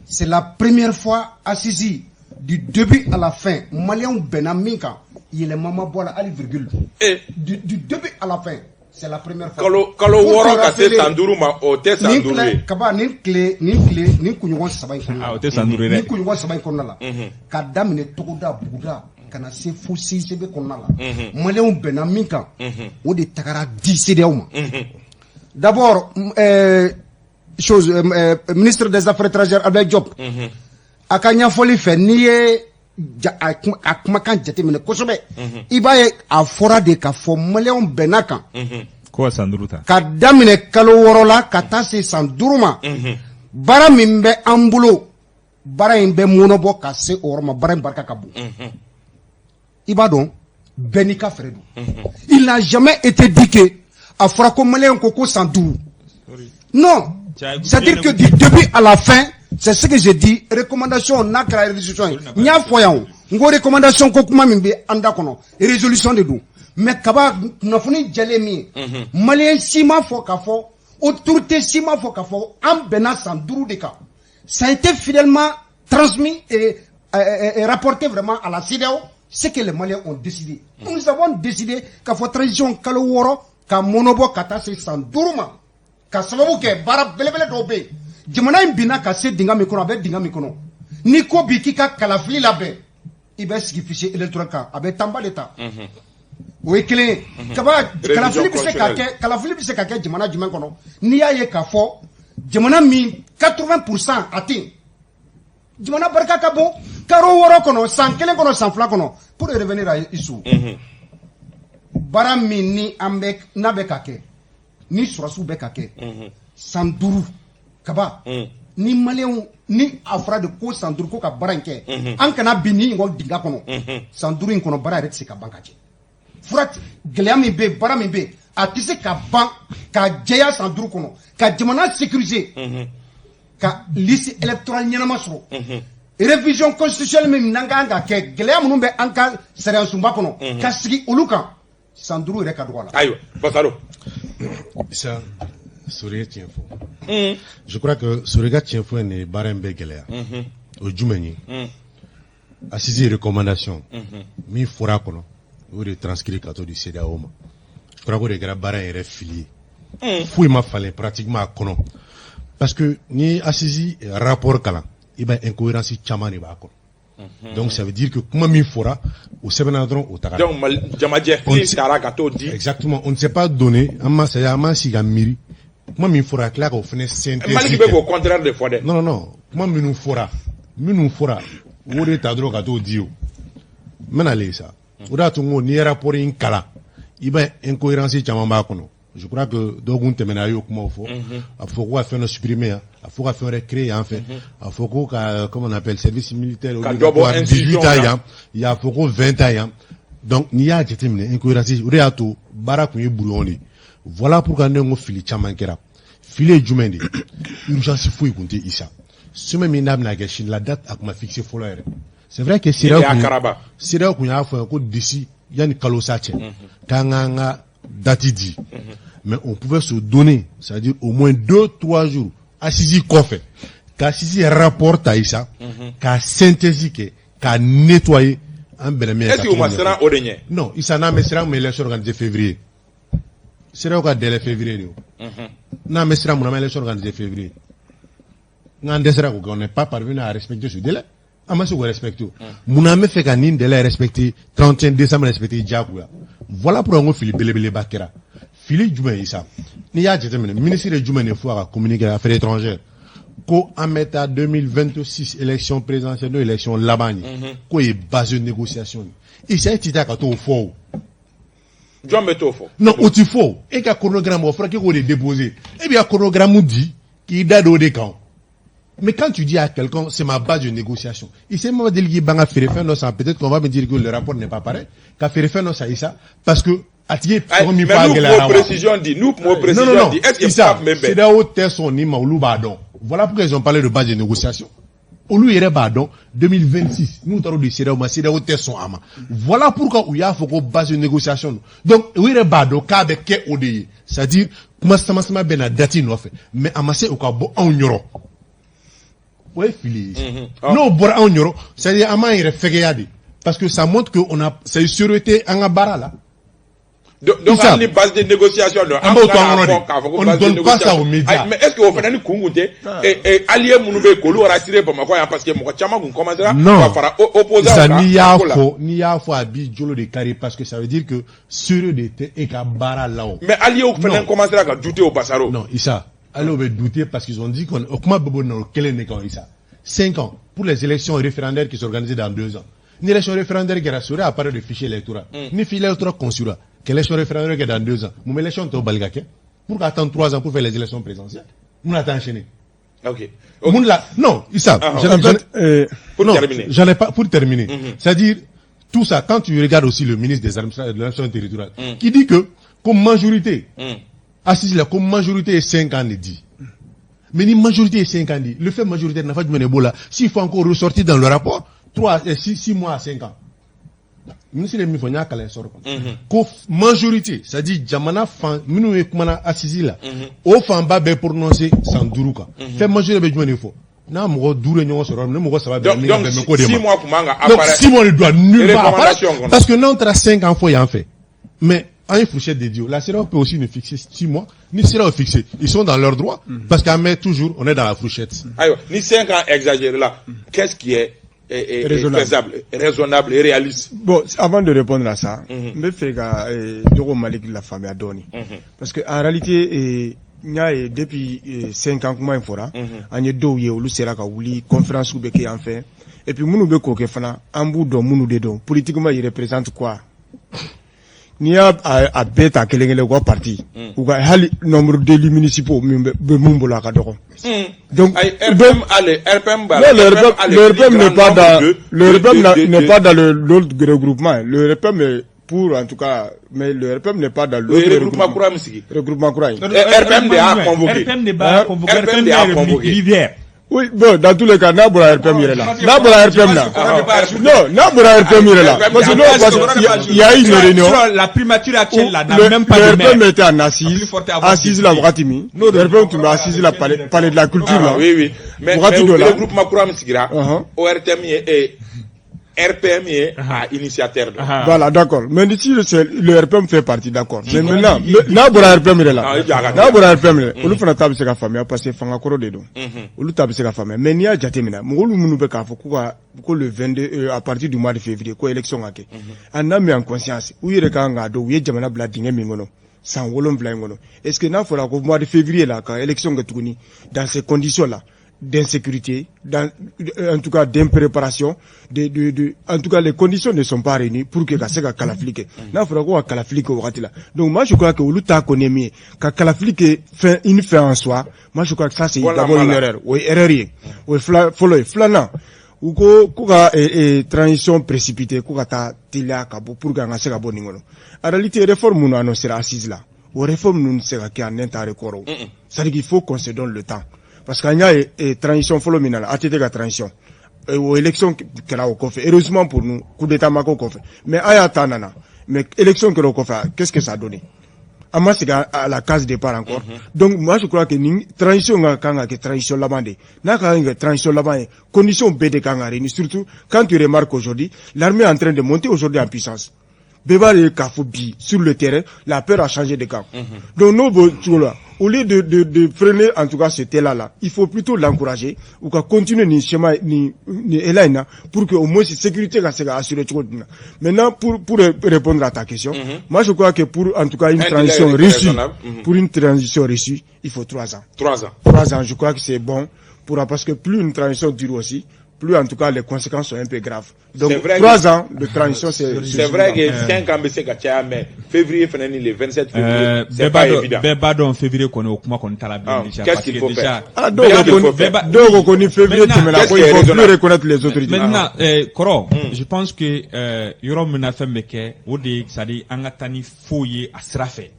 C'est la première fois assisi du début à la fin malien benaminka il est maman bola ali virgule. Du début à la fin. C'est la première fois. Kalo woro ka se sanduru ma o te sanduru. Kaba ni kunyugon saba in konna. O te sanduru re. Ni kunyugon saba in konna la. Ka damine togoda buguda kana se fo sebe konna la. Malien benaminka o de takara 10 CDAO ma. D'abord ministre des Affaires étrangères Abdoulaye Diop. Akanya foli fe ni ye akumakan jateminɛ kosɛbɛ i b'a ye a fɔra de k'a fɔ maliyɛnw bɛnna kan ko san 5 ta ka daminɛ kalo 6 la ka taa se san 5 ma baara min bɛ an bolo baara in bɛ mɔnɔbɔ ka se o yɔrɔ ma baara in barika ka bon i b'a dɔn bɛɛ n'i ka fɛɛrɛ don il n'a jamais été dit que a fɔra ko maliyɛnw ko san 5 non c'est-à-dire que du début à la fin c'est ce que j'ai dit recommandation n'a que la résolution nya foyan ngo recommandation ko kuma min be anda kono résolution de do mais kaba nafuni jale mi malien sima fo ka fo autorité sima fo ka fo am bena san duru de ka ça a été fidèlement transmis et rapporté vraiment à la CEDEAO ce que les Maliens ont décidé nous avons décidé ka fo transition kalo woro ka monobo kata se san duru ma ka sababu ke bara belebele do be jamana in bina ka se dinga mi kono abe dinga mi kono ni ko bi ki ka kalafili labɛn i bɛ sigi fichier électoral kan a bɛ tamba de ta o ye kelen ye kaba kalafili bɛ se ka kɛ jamana jumɛn kɔnɔ n'i y'a ye k'a fɔ jamana min 80% a tɛ jamana barika ka bon karo 6 kɔnɔ san 1 kɔnɔ san 2 kɔnɔ pour revenir à Issou baara min ni an bɛ n'a bɛ ka kɛ ni sɔrɔsiw bɛ ka kɛ san 5 kaba ni maliyɛnw ni a fɔra de ko san 5 ko ka baara in kɛ an kana bin ni ɲɔgɔn dinga kɔnɔ san 5 in kɔnɔ baara yɛrɛ tɛ se ka ban ka kɛ fura gɛlɛya min bɛ yen baara min bɛ yen a tɛ se ka ban ka jɛya san 5 kɔnɔ ka jamana sécuriser ka liste électorale ɲɛnama sɔrɔ révision constitutionnelle min n'an kan ka kɛ gɛlɛya minnu bɛ an ka sariya sunba kɔnɔ ka sigi olu kan san 5 yɛrɛ ka dɔgɔ a la. Ayiwa Basalo. Soriga tiɲɛ fɔ je crois que Soriga tiɲɛ fɔ ni baara in bɛ gɛlɛya o jumɛn ye assise recommandation min fɔra a kɔnɔ o de transcrit ka to di CEDEAO ma je crois que o de kɛra baara in yɛrɛ fili ye foyi ma falen pratiquement a kɔnɔ parce que ni assise rapport kalan i b'a incohérence caman de b'a kɔnɔ donc ça veut dire que kuma min fɔra o sɛbɛnna dɔrɔn o taga donc jamajɛ fi taara ka t'o di exactement on ne s'est pas donné an ma sigi ka miiri kuma min fɔra a tila k'o fana synthèse Maliki bɛ k'o contraire de fɔ dɛ non kuma minnu fɔra o de ta dɔrɔn ka t'o di o n bɛna le sa o de y'a to n ko n'i ye rapport in kalan i b'a incohérence caman b'a kɔnɔ je crois que dɔw kun tɛmɛna a y'o kumaw fɔ a fɔ ko ka fɛn dɔ supprimer yan a fɔ ka fɛn wɛrɛ créer yan fɛ a fɔ ko ka comment on appelle service militaire obligatoire 18 ans yan il y a fɔ ko 20 ans yan donc n'i y'a jateminɛ incohérence o de y'a to baara kun ye brouillon de voilà pourquoi ne ko fili caman kɛra fili ye jumɛn de urgence foyi kun tɛ isa semaine min n'a bɛna kɛ sini la date a kun ma fixé fɔlɔ yɛrɛ c'est vrai que CEDEAO kun y'a fɔ ko d'ici yanni kalo sa cɛ k'an k'an ka date di mais on pouvait se donner c'est-à-dire au moins 2-3 jours assisi kɔfɛ ka assisi rapport ta isa ka synthèse kɛ ka nettoyer an bɛnɛ min ye est-ce que o ma siran o de ɲɛ non isa n'a mɛ siran mais élection organisée février CEDEAO ka délai février de o n'a mɛ siran mun na ma élection organisée février n'an dɛsɛra k'o kɛ on n'est pas parvenu à respecter ce délai an ma se k'o respecter o mun na an bɛ fɛ ka nin délai respecter 31 décembre respecter diyagoya voilà pourquoi n ko fili belebeleba kɛra fili jumɛn ye sa n'i y'a jateminɛ ministre ye jumɛn de fɔ a ka communiquer affaires étrangères ko an bɛ taa 2026 élection présidentielle n'o élection laban ye k'o ye base de négociation ye Isaïe ti taa ka t'o fɔ o jɔn bɛ t'o fɔ non o ti fɔ e ka chronogramme o fɔra k'e k'o de déposer e b'i ka chronogramme di k'i da don o de kan Mais quand tu dis à quelqu'un, c'est ma base de négociation, il s'est même dit banga faire ça, peut-être qu'on va me dire que le rapport n'est pas pareil, qu'à faire ça et ça, parce que mais nous, précision dit, est-ce que ça, c'est là où t'es son ima ou l'oubadon. Voilà pourquoi ils ont parlé de base de négociation. Au lieu de badon, 2026, nous t'avons dit c'est là où t'es son ama. Voilà pourquoi il y a faut base de négociation. Donc, oui, le badon, kabe ke odeye. C'est-à-dire, comment ça ben a dati no fait. Mais amassé au cas bon en euro. Ouais, fili. Non, bon en euro. C'est-à-dire, ama il refait parce que ça montre qu'on a, c'est sûreté en abara là. Donc, on a une base de négociation. On ne donne pas ça aux médias. Mais est-ce que vous faites un coup et allié Mounoube Kolo a tiré pour moi parce que mon chama vous commencera à faire opposant. Ça n'y a pas à bijolo de carré parce que ça veut dire que sur d'été et qu'à bara là-haut. Mais allié au fait commencera à douter au Passaro. Non, Issa. Allié au douter parce qu'ils ont dit qu'on, comment bobo non, quel est le Issa? 5 ans pour les élections référendaires qui s'organisent dans 2 ans. Ni élection référendaire qui rassurera à part de fichier électoral. Ni fichier électoral conçura. Quelle élection référendaire qui est dans 2 ans? Mon élection est au Balgake. Pourquoi attendre 3 ans pour faire les élections présidentielles? On attend enchaîner. Ok. Non, Issa. J'en ai pas, pour terminer. C'est-à-dire, tout ça, quand tu regardes aussi le ministre des administrations territoriales, qui dit que, comme majorité, assise là, comme majorité est 5 ans, dit. Mais ni majorité est 5 ans, dit. Le fait majoritaire n'a pas de là. S'il faut encore ressortir dans le rapport, 6 mois à 5 ans. Nous sommes les mifonia kala sort ko majorité c'est-à-dire jamana fan minu e kumana assisi la o fan ba be prononcer sans duruka fait majorité be jone fo na mo dure nyo soro ne mo ça va bien donc 6 mois kumanga donc 6 mois il doit nulle part parce que non tra 5 ans faut y en fait mais en une fourchette de Dieu la CEDEAO peut aussi ne fixer 6 mois ni CEDEAO fixer ils sont dans leur droit parce qu'à met toujours on est dans la fourchette ayo ni 5 ans exagéré là qu'est-ce qui est raisonnable et réaliste. Bon, avant de répondre à ça, je vais faire Doro Malik la famille à Doni. Parce que en réalité, depuis 5 ans, comment il fera, on est deux ou sera kaouli conférence ou beke en fait. Et puis mounou beko ke fana, ambu do mounou de don. Politiquement, il représente quoi? Ni a beta kelengele quoi parti ou hali nombre d'élus municipaux mumbola kadoro. Donc le RPM n'est pas dans l'autre regroupement. Le RPM est pour en tout cas, mais le RPM n'est pas dans l'autre regroupement Kouraï. Le RPM a convoqué. RPM n'est pas convoqué. RPM est convoqué. Oui, bon, dans tous les cas, Nabora RPM il est là. Nabora RPM là. Non, Nabora RPM il est là. Parce que non, il y a une réunion. La primature actuelle là n'a même pas de maire. Le RPM était en assise là, Wakatimi. Le RPM tu m'as assise là, parler de la culture là. Oui, oui. Mais le groupe Makouram Sigira, au RTM est RPM est initiateur. Voilà, d'accord. Mais d'ici, le RPM fait partie, d'accord. Mais maintenant, Nabora RPM il est là. Nabora RPM il est là. On fait la table sur la famille, parce que Fanga Koro de don. On fait table sur la famille. Mais il y a Jatemina. Moulou Mounoube Kafo, le 22, à partir du mois de février, quoi, élection à qui. On a mis en conscience. Où il y a un do, où il y a Jamana Bladingue Mingono. Sans Wolom Blangono. Est-ce que n'a pas au mois de février, là, quand l'élection est tournée, dans ces conditions-là, d'insécurité, en tout cas d'impréparation, en tout cas les conditions ne sont pas réunies pour que ça calaflique. Là, il faudra qu'on calaflique au là. Donc moi je crois que l'outa connaît mieux, quand calaflique fait une fin en soi, moi je crois que ça c'est d'abord une erreur. Oui, erreur. Oui, follow, flanant. Ou quoi transition précipitée, quoi ta tilia kabo pour gagner ça kabo ningono. En réalité, réforme nous annoncera assise là. Ou réforme nous sera qui en intérêt coro. C'est-à-dire qu'il faut qu'on se donne le temps. Parce qu'il y a une transition phénoménale, à la transition, aux élections qu'elle a au fait. Heureusement pour nous, coup d'état mako fait. Mais à tanana, mais élection qu'elle a fait, qu'est-ce que ça a donné? À moi, c'est à la case départ encore. Donc, moi, je crois que transition transition là-bas, transition là-bas, conditions BD kangari, surtout quand tu remarques aujourd'hui, l'armée est en train de monter aujourd'hui en puissance. Bébar et Kafobi, sur le terrain, la peur a changé de camp. Donc, nous, là, au lieu de freiner, en tout cas, ce terrain-là, il faut plutôt l'encourager, ou qu'à continuer ni schéma, ni Elaina, pour que, au moins, cette sécurité, soit assurée. Maintenant, pour répondre à ta question, moi, je crois que pour, en tout cas, une transition réussie, pour une transition réussie, il faut 3 ans. 3 ans. 3 ans, je crois que c'est bon, parce que plus une transition dure aussi, plus en tout cas les conséquences sont un peu graves. Donc 3 ans de transition, c'est vrai que 5 ans, mais février, le 27 février, c'est pas évident. En février, qu'on est au comment qu'on t'a la bien déjà. Qu'est-ce qu'il faut faire? Donc, on connaît février, il faut plus reconnaître les autorités. Maintenant, Koro, je pense que, Yorom Menafemeke, Ode, c'est-à-dire, Angatani, Foye, Asrafe.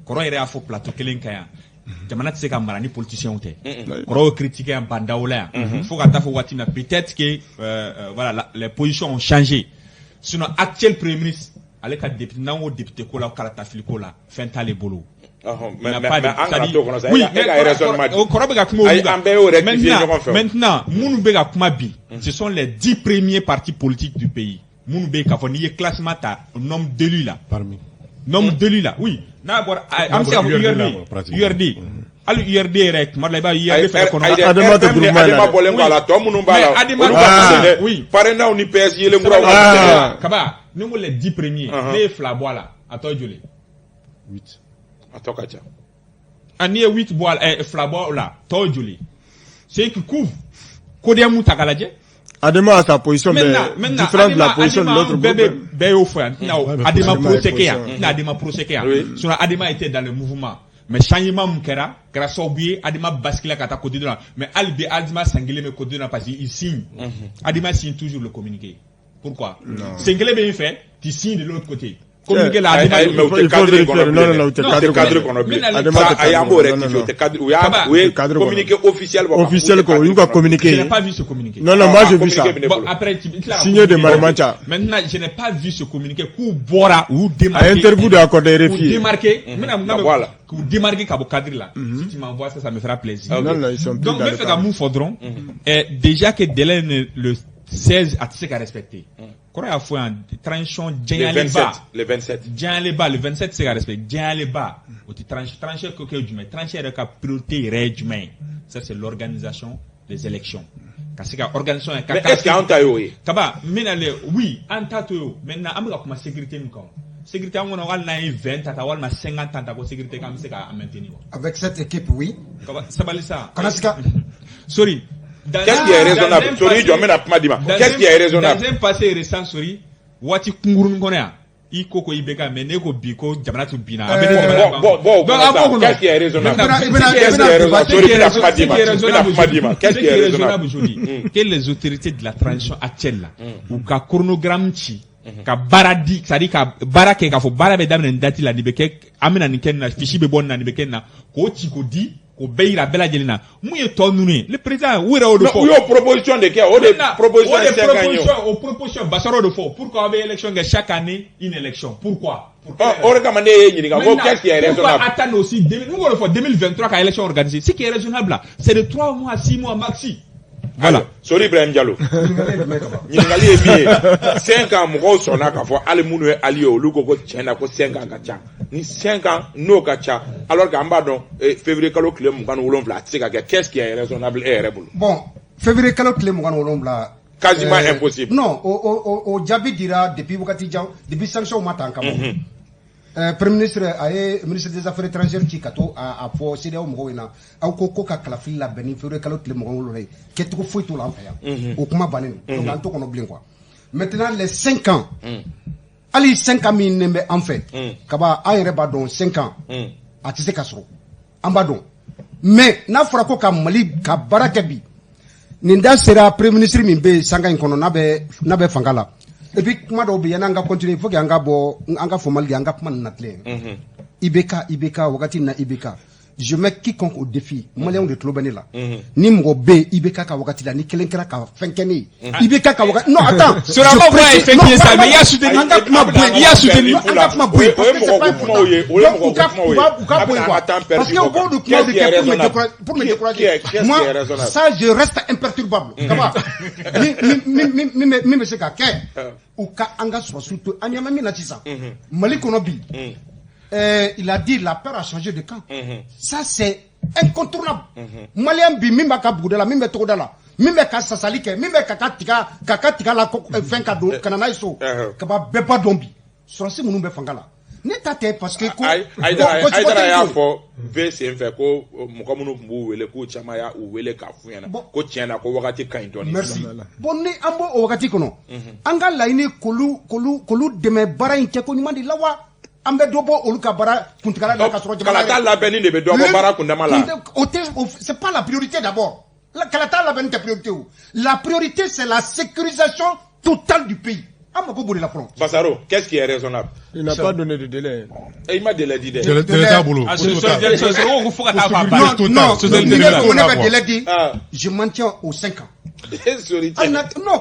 Koro, il y a un plateau, Kelenkaya. Jamana tse ka marani politicien te koro critiquer en bandaola faut qu'ata faut watina peut-être que voilà les positions ont changé sinon actuel premier ministre avec ka député nango député ko la kala tafiliko la fin ta les bolo maintenant munu be ga kuma bi ce sont les 10 premiers partis politiques du pays munu be ka fo ni classement ta nombre d'élus là parmi nombre d'élus là oui na bor am ci URD alu URD rek marlay ba URD fa ko adama bolen wala to munu bala oui pare naw ni PS yele ngura kaba ni mo les 10 premiers les Flabois là ato jole 8 ato kacha ani 8 bois Flabois là to jole c'est qui couvre kodé mu takalaje Adema a sa position mais différente de la position de l'autre groupe. Adema proséqué. Sur Adema était dans le mouvement. Mais changement mukera, grâce au biais, Adema bascule à côté de là. Mais Adema s'engueule mais côté de là parce qu'il signe. Adema signe toujours le communiqué. Pourquoi? S'engueule bien fait, tu signes de l'autre côté. Communiquer là, Adema il faut cadre qu'on oublie. Adema communiqué officiel. Officiel qu'on lui communiquer. Je n'ai pas vu ce communiqué. Non, moi j'ai vu ça. Bon, après, signé de Marmancha. Maintenant, je n'ai pas vu ce communiqué. Ou Bora, ou démarqué. À interview de accorder RFI. Ou démarqué. Voilà. Ou démarqué Kabo Kadri là. Si tu m'envoies ça, ça me fera plaisir. Non, ils sont plus. Donc, même fait qu'à Moufodron, déjà que délai le 16 à ce qu'à respecter. Quand il a fait un tranchon, le 27. Le 27 c'est qu'à respecter. Djanleba. Trancher coquet du mai. Trancher avec la priorité du mai. Ça, c'est l'organisation des élections. Parce que l'organisation est mais est-ce qu'il y a un taille? Kaba, oui, un taille. Maintenant, on va comme sécurité nous. Sécurité, on a 20 tata, on a 50 tata, sécurité comme c'est à maintenir. Avec cette équipe, oui. Ça va ça. Sorry. Qu'est-ce qui est raisonnable? Sorry, je m'en apprends dis-moi. Qu'est-ce qui est raisonnable? Dans un passé récent, sorry, wati kungurun konya. Iko ko ibeka meneko biko jamana tu bina. Qu'est-ce qui est raisonnable? Qu'est-ce qui est raisonnable aujourd'hui? Que les autorités de la transition actuelle là, ou ka chronogramme chi, ka baradi, c'est-à-dire ka barake ka fo barabe damne ndati la nibeke, amena nikenna fichi be bon na nibeke na, ko ti ko di. Au Beira Bella Gelina, mouille ton nouné, le président, où est le fond? Oui, proposition de qui? Aux propositions, Bassaro de faux. Pourquoi avec élection chaque année, une élection? Pourquoi? On recommande, qu'est-ce qui est raisonnable? Pourquoi attendre aussi, nous, 2023, qu'à élection organisée? Ce qui est raisonnable là, c'est de 3 mois à 6 mois maxi. Voilà. Sorry, Ibrahim Diallo. Ningali est bien. 5 ans, mon son a qu'à voir, allez, mounou, allez, au loup, ko tchèna, ko 5 ans, gacha. Ni 5 ans, no gacha. Alors qu'en bas, donc, février, kalo, clé, mougan, ou l'omble, qu'est-ce qui est raisonnable et raisonnable? Bon, février, kalo, clé, mougan, ou l'omble, quasiment impossible. Non, au Djabi dira, depuis Boukatidjan, depuis sanction, matin, quand même. Premier ministre ministre des Affaires étrangères qui kato a fo CDAO mowena aw ko ka kala fil la beni fere kala tle mo ngolo re ketko foi to la fa o kuma banen donc en to kono blin quoi maintenant les 5 ans ali 5 ans min nembe en fait kaba a yere ba don 5 ans a tise ka so amba don mais na fora ko ka mali ka baraka bi ninda sera premier ministre min be sanga kono na be fangala. Et puis, comment on va continuer, il faut qu'il y ait un formal, un natlé. Ibeka, Wakati na Ibeka. Je mets quiconque au défi. Malien de Tlobani là. Ni Mrobe, Ibeka Kawakati là, ni Kelenkera Fenkeni. Ibeka Kawakati. Non, attends. Sur la mort, il ça, mais il y a soutenu. Il y a soutenu. Parce qu'au bord du coup, pour me décourager. Moi, ça, je reste imperturbable. Mime se ka ke ou ka anga so surtout anyamami na tisa Malikonobi il a dit la peur a changé de camp. Ça c'est incontournable. Malien bi mimba ka boudala mimbe tokodala mimbe ka sasalike mimbe kaka tika la fin ka do kanana iso ka ba beba dombi so si munu be fangala ne tate parce que ko Aïdara y'a fɔ v senfɛ ko mɔgɔ minnu tun b'u wele k'u caman y'a u wele k'a f'u ɲɛna ko tiɲɛna ko wagati ka ɲi dɔɔni. Merci. Bon ni an b'o o wagati kɔnɔ an ka laɲini k'olu dɛmɛ baara in kɛko ɲuman de la wa an bɛ dɔ bɔ olu ka baara kuntigala la ka sɔrɔ jamana kalata labɛnni de bɛ dɔ bɔ baara kundama la. C'est pas la priorité d'abord. La kalata labɛnni tɛ priorité o. La priorité c'est la sécurisation totale du pays. Bassaro, qu'est-ce qui est raisonnable? Il n'a pas donné de délai. Et il m'a délai dit. Non, je maintiens aux 5 ans. Non,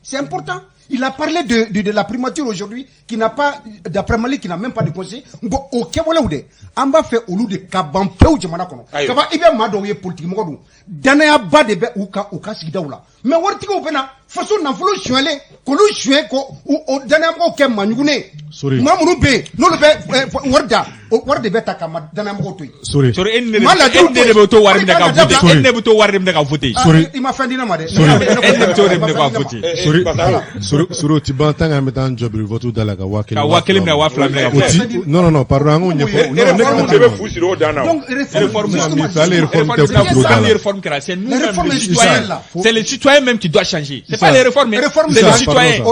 c'est important. Il a parlé de la primature aujourd'hui, qui n'a pas, d'après Mali, qui n'a même pas de conseil. Bon, ok, voilà où de. On va faire au lieu de Kabampe ou Jamanakono. Kaba, il y a madoye politique, mogadou. Danaya ba de be ou ka sigidaoula. Mais wartiko bena, façon n'a voulu chuele, kolu chue ko, ou danaya mo ke manugune. Sorry. Mamunu be, no le be, warde be takama, danaya mo toi. Sorry. Sorry, enne de boto warim de ka voter. Enne de boto warim de ka voter. Sorry. Il m'a fait dire namade. Sorry. Enne de boto warim de ka voter. Sorry, tu bantanga metan job voto dala ka wakele. Ka wakele na wa flam na voter. Non, pardon, on y a c'est les citoyens même qui doivent changer. C'est pas les réformes, c'est les citoyens.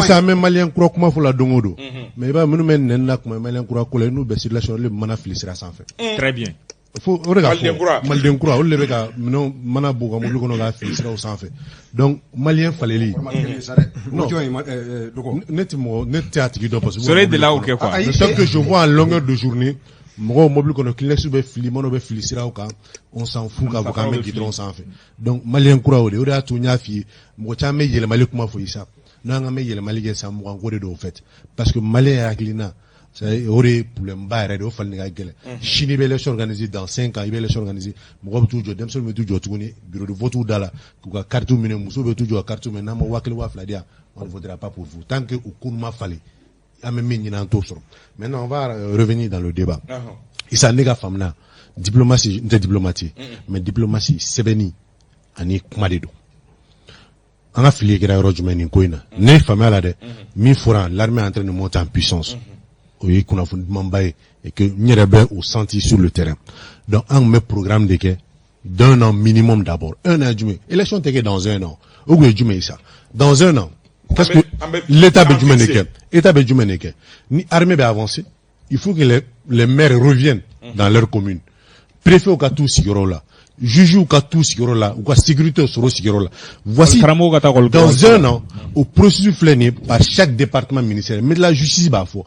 Ça même malien croit comment faut la dongodo. Mais il va nous mener n'a comme malien croit que nous baisser la chose le mana filisera sans fait. Très bien. Faut regarder malien croit on le beka non mana boga mo lugo no ga filisera au sans fait. Donc malien fallait li. Non. Net théâtre qui doit passer. Serait de là ou quoi. Tant que je vois en longueur de journée mɔgɔw mobile kɔnɔ clinique bɛ fili mɔnɔ bɛ fili siraw kan on s'en fout ka bɔ k'an bɛ gidɔrɔn sanfɛ donc maliyɛn kura o de y'a to n y'a f'i ye mɔgɔ caman bɛ yɛlɛmali kuma fɔ i sa n'an ka bɛ yɛlɛmali kɛ san mugan ko de don o fait parce que maliyɛn hakilina o de ye problème ba yɛrɛ de o fali ka gɛlɛn sini bɛ élection organisée dans 5 ans i bɛ élection organisée mɔgɔ bɛ t'u jɔ denmisɛnninw bɛ t'u jɔ tuguni bureau de vote da la k'u ka carte minɛ musow bɛ t'u jɔ ka carte minɛ n'an ma 1000 2000 di yan on ne votera pas pour vous tant que o ko ma falen an bɛ min ɲini an t'o sɔrɔ maintenant on va revenir dans le débat isa ne ka famna diplomatie n'était diplomatie mais diplomatie sɛbɛnni ani kuma de don an ka fili kɛra yɔrɔ jumɛn nin ko in na ne faamuya la dɛ min fɔra l'armée est en train de monter en puissance o ye kunnafoni dumanba ye et que n yɛrɛ bɛ o senti sur le terrain donc an tun bɛ programme de kɛ d'un an minimum d'abord un an jumɛn élection tɛ kɛ dans un an o tun ye jumɛn ye sa dans un an qu'est-ce que l'état bɛ jumɛn de kɛ état bɛ jumɛn de kɛ ni armée bɛ avancer il faut que les maires reviennent dans leur commune. Préfet au cas tout siguro là. Juge au cas tout siguro là. Ou cas sécurité au soro siguro là. Voici, dans un an, au processus fléné par chaque département ministériel. Mais la justice, bah, faut.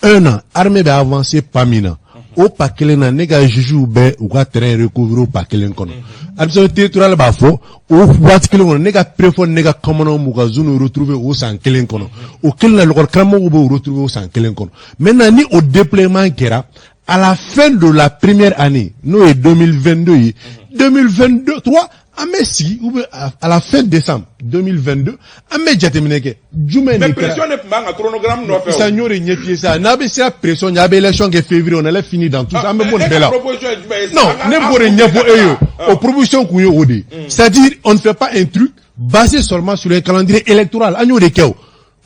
Un an, armée va avancer pas mina. Au paquet na nega juge ou be ou cas terrain recouvrir au paquet kono. Absolument territorial bah, faut. Au wat kelen kono nega préfet nega commandant muga zone retrouver au san kelen kono. Au quel na le kramo ou be retrouver au san kelen kono. Maintenant ni au déploiement kera. À la fin de la première année, nous et 2022, 2023, à Messi, ou à la fin décembre 2022, à Medjatemineke, Jumen. Mais pression n'est pas un chronogramme, non, ça n'y aurait pas ça. N'a pas cette pression, il y a l'élection qui est février, on allait finir dans tout ça. Mais bon, bella. Non, n'est pas aux propositions qu'on y a. C'est-à-dire, on ne fait pas un truc basé seulement sur un calendrier électoral. À nous, les cas,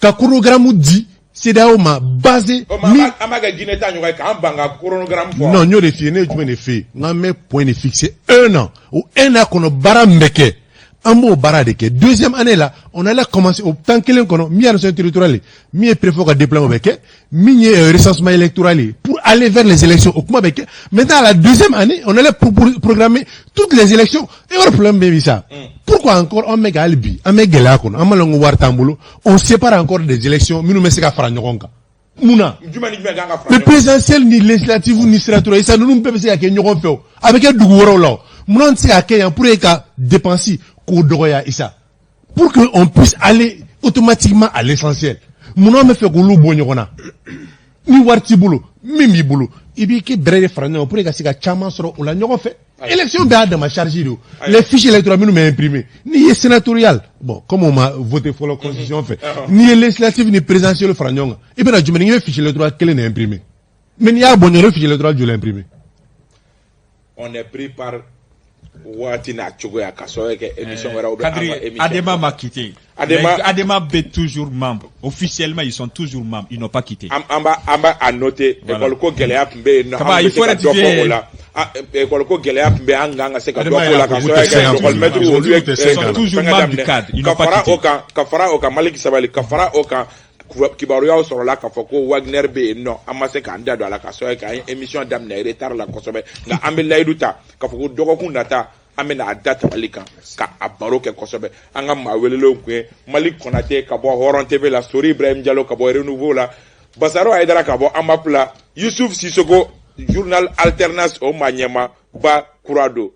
qu'un chronogramme dit, c'est d'ailleurs ma basé. Non, nous les filles, nous les filles, nous mais point de fixé un an ou un an qu'on a barameke, un mot baradeke. Deuxième année là, on allait commencer au temps que l'on a mis à notre territoire, mis à préfet qu'à déployer avec, mis recensement électoral pour aller vers les élections au avec. Maintenant à la deuxième année, on allait programmer toutes les élections. Et on a problème bien ça. Pourquoi encore on met Albi, on met Gelakon, on met Longoir Tambolo, on sépare encore des élections, mais nous mettons à Franyoronga. Mouna. Le présidentiel ni législatif ni sénatorial, ça nous peut pas qu'il fait. Avec un dougouro là. Mouna on sait à quel pour dépenser Kodoya Issa. Pour qu'on puisse aller automatiquement à l'essentiel. Mouna me fait goulou bonyorona. Ni wartibulu, mimi boulou. Ibi ki brede franyo pour que ça chaman soro ou la nyoron fait. Élection bien de ma charge de les fichiers électoraux nous m'ont imprimé ni sénatorial bon comme on m'a voté pour la constitution fait ni législatif ni présidentiel le franyon et bien je me dis fichier électoral quel est imprimé mais il y a bon fichier électoral je l'ai imprimé on est pris par Watina Chogoya Kasoe émission Kadri Adema m'a quitté Adema B toujours membre. Officiellement, ils sont toujours membres. Ils n'ont pas quitté. Amba à noter. École ko geleya pembe no. Il faut rectifier. École ko geleya pembe anga se ka Ils sont toujours membres du cadre. Ils n'ont pas quitté. Kafara oka Malik Sabali kafara oka kibaru yaw sɔrɔ la k'a fɔ ko Wagner bɛ yen nɔ an ma se k'an da don a la ka sɔrɔ k'an ye émission daminɛ retard la kosɛbɛ nka an bɛ layidu ta k'a fɔ ko dɔgɔkun nata an bɛ n'a da tabali kan ka a baro kɛ kosɛbɛ an ka maa welelenw kun ye Malik Konate ka bɔ Hɔrɔn TV la Sori Ibrahim Diallo ka bɔ Renouveau la Basaro Aïdara ka bɔ AMAP la Youssouf Sissoko journal Alternance o maa ɲɛma ba Kurado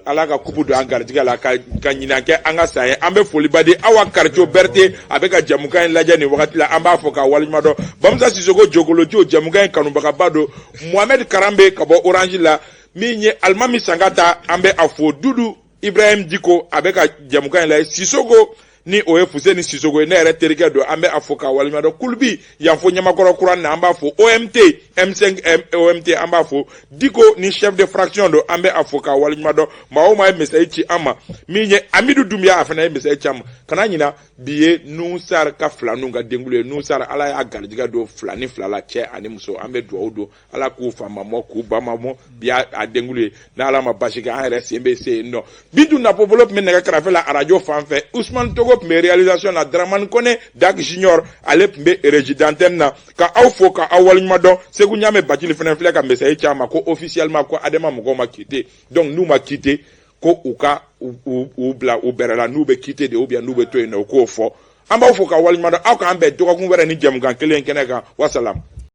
ala ka kupu do an garijigɛ la ka ɲinan kɛ an ka san ye an bɛ foliba di awa Karito Berté a bɛ ka jamukan in lajɛ nin wagati la an b'a fɔ k'a waleɲuman dɔn Bamusa Sissoko Jogolojo jamukan in kanubagaba don Mohamed Karambe ka bɔ Orange la min ye Alimami Sangata an bɛ a fo Dudu Ibrahim Diko a bɛ ka jamukan in lajɛ Sissoko ni o ye Fuseni Sissoko ye ne yɛrɛ terikɛ don an bɛ a fo k'a waleɲuman dɔn Kulubi yan fo Ɲamakɔrɔ kuran na an b'a fo OMT M5 OMT an b'a fo Diko ni chef de fraction don an bɛ a fo k'a waleɲuman dɔn maa o maa ye message ci an ma min ye Amidou Doumbia a fana ye message ci an ma kana ɲina bi ye Nusar ka filaninw ka denkulu ye Nusar ala y'a garijigɛ don fila ni fila la cɛ ani muso an bɛ dugawu don ala k'u famamɔ k'u bamamɔ bi a denkulu ye n'ala ma basi kɛ an yɛrɛ sen bɛ se yen nɔ Bintu Napopolo tun bɛ nɛgɛ kɛrɛfɛ la arajo fan fɛ Ousmane Togo tun bɛ réalisation na Dramane Kone Dak Junior ale tun bɛ régie d'antenne na ka aw fo ka aw waleɲuman dɔn Segu Ɲame Bacili fana filɛ ka message ci an ma ko officiellement ko Adama mɔgɔw ma quitté donc n'u ma quitté ko u ka u bila u bɛrɛ la n'u bɛ quitté de ou bien n'u bɛ to yen nɔ u k'o fɔ an b'aw fo ka waleɲuman dɔn aw k'an bɛn dɔgɔkun wɛrɛ ni jamukan kelen kɛnɛ kan wasalam